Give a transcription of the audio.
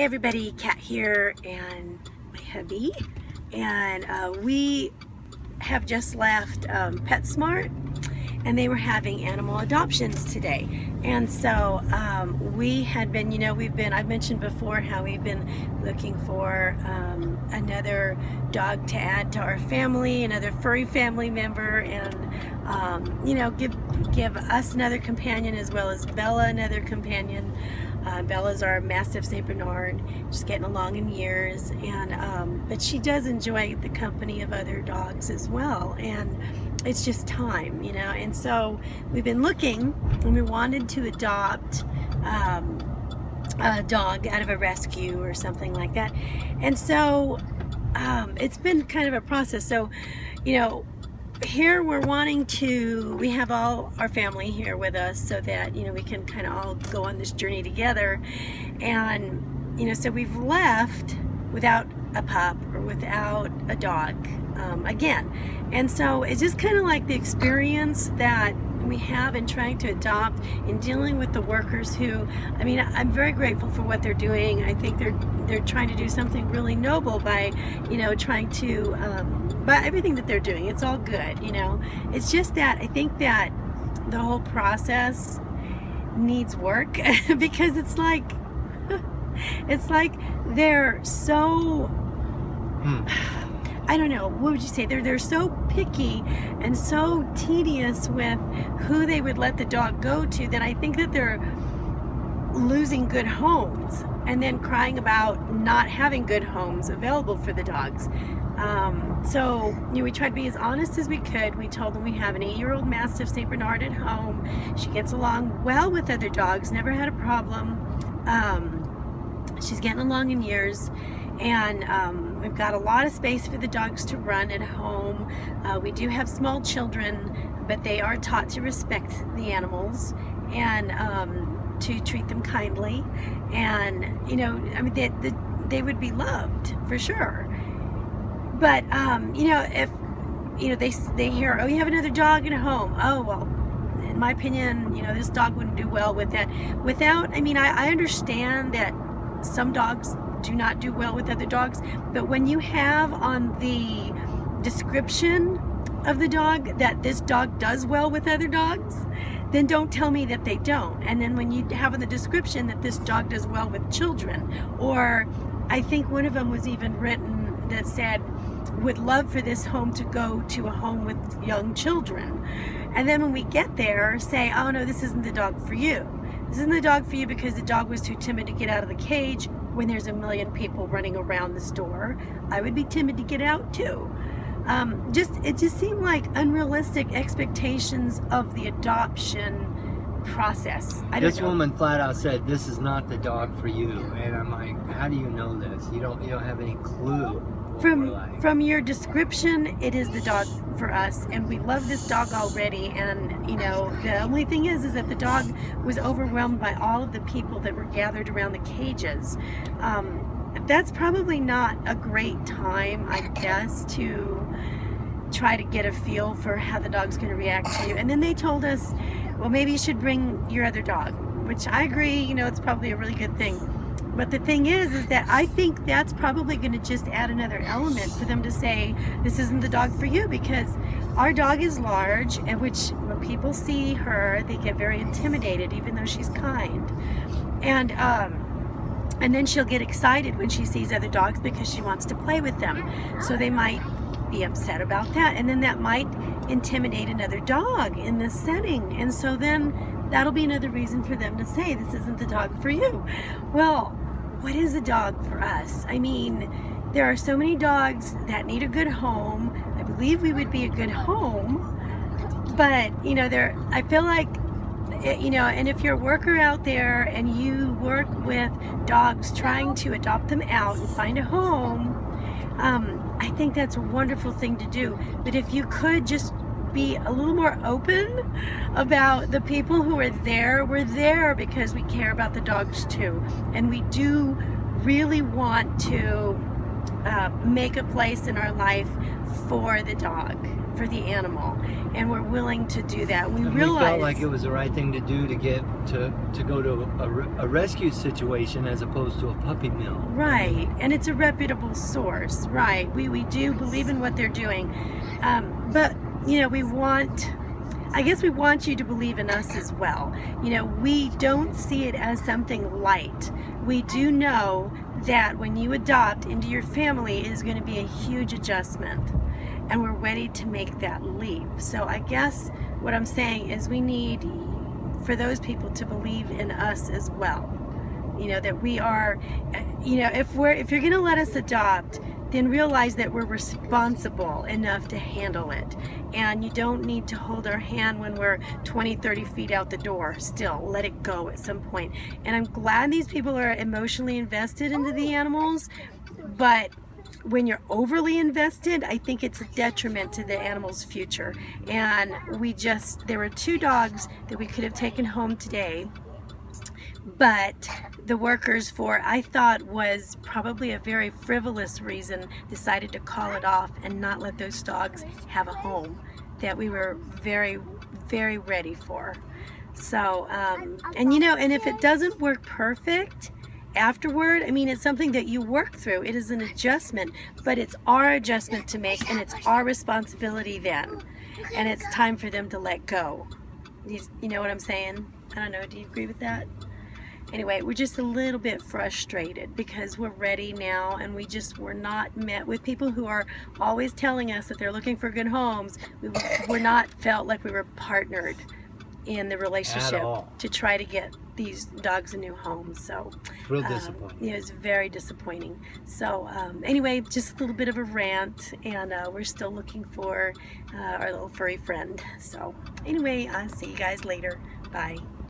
Hey everybody, Kat here and my hubby, and we have just left PetSmart, and they were having animal adoptions today. And so we had been, I've mentioned before how we've been looking for another dog to add to our family, another furry family member, and give us another companion, as well as Bella another companion. Bella's our Mastiff Saint Bernard. She's getting along in years, and but she does enjoy the company of other dogs as well, and it's just time, and so we've been looking, and we wanted to adopt a dog out of a rescue or something like that. And so it's been kind of a process. So here we have all our family here with us, so that we can kind of all go on this journey together. And so we've left without a pup or without a dog again. And so it's just kind of like the experience that we have in trying to adopt, in dealing with the workers who, I'm very grateful for what they're doing. I think they're trying to do something really noble by trying to by everything that they're doing. It's all good. It's just that I think that the whole process needs work because it's like they're so I don't know, what would you say? They're so picky and so tedious with who they would let the dog go to, that I think that they're losing good homes and then crying about not having good homes available for the dogs. So we tried to be as honest as we could. We told them we have an 8-year-old Mastiff Saint Bernard at home. She gets along well with other dogs, never had a problem. She's getting along in years. And we've got a lot of space for the dogs to run at home. We do have small children, but they are taught to respect the animals and to treat them kindly. And they would be loved for sure. But if they hear, oh, you have another dog at home, oh well, in my opinion, this dog wouldn't do well with that. I understand that some dogs do not do well with other dogs, but when you have on the description of the dog that this dog does well with other dogs, then don't tell me that they don't. And then when you have in the description that this dog does well with children, or I think one of them was even written that said, would love for this home to go to a home with young children. And then when we get there, say, oh no, this isn't the dog for you. This isn't the dog for you because the dog was too timid to get out of the cage when there's a million people running around the store. I would be timid to get out too. It just seemed like unrealistic expectations of the adoption process. This woman flat out said, this is not the dog for you. And I'm like, how do you know this? You don't have any clue. From your description, it is the dog for us, and we love this dog already. And the only thing is that the dog was overwhelmed by all of the people that were gathered around the cages. That's probably not a great time, I guess, to try to get a feel for how the dog's going to react to you. And then they told us, well, maybe you should bring your other dog, which I agree, it's probably a really good thing. But the thing is that I think that's probably going to just add another element for them to say, this isn't the dog for you, because our dog is large, and which when people see her, they get very intimidated, even though she's kind. And then she'll get excited when she sees other dogs because she wants to play with them. So they might be upset about that, and then that might intimidate another dog in this setting. And so then that'll be another reason for them to say, this isn't the dog for you. Well, what is a dog for us? There are so many dogs that need a good home. I believe we would be a good home, but I feel like, and if you're a worker out there and you work with dogs trying to adopt them out and find a home, I think that's a wonderful thing to do. But if you could just be a little more open about the people who are there. We're there because we care about the dogs too, and we do really want to make a place in our life for the dog, for the animal, and we're willing to do that. We And realize we felt like it was the right thing to do to get to go to a rescue situation as opposed to a puppy mill. right, and it's a reputable source, right? We do believe in what they're doing, but you know, I guess we want you to believe in us as well. You know, we don't see it as something light. We do know that when you adopt into your family, it is going to be a huge adjustment, and we're ready to make that leap. So I guess what I'm saying is we need for those people to believe in us as well. You know, that we are, you know, if you're going to let us adopt, then realize that we're responsible enough to handle it. And you don't need to hold our hand when we're 20, 30 feet out the door. Still, let it go at some point. And I'm glad these people are emotionally invested into the animals, but when you're overly invested, I think it's a detriment to the animal's future. And there were 2 dogs that we could have taken home today, but the workers, for I thought was probably a very frivolous reason, decided to call it off and not let those dogs have a home that we were very, very ready for. So, and you know, and if it doesn't work perfect afterward, I mean, it's something that you work through. It is an adjustment, but it's our adjustment to make, and it's our responsibility then. And it's time for them to let go. You know what I'm saying? I don't know. Do you agree with that? Anyway, we're just a little bit frustrated because we're ready now, and we're not met with people who are always telling us that they're looking for good homes. We're not felt like we were partnered in the relationship to try to get these dogs a new home. So real disappointing. Yeah, it was very disappointing. So anyway, just a little bit of a rant, and we're still looking for our little furry friend. So anyway, I'll see you guys later. Bye.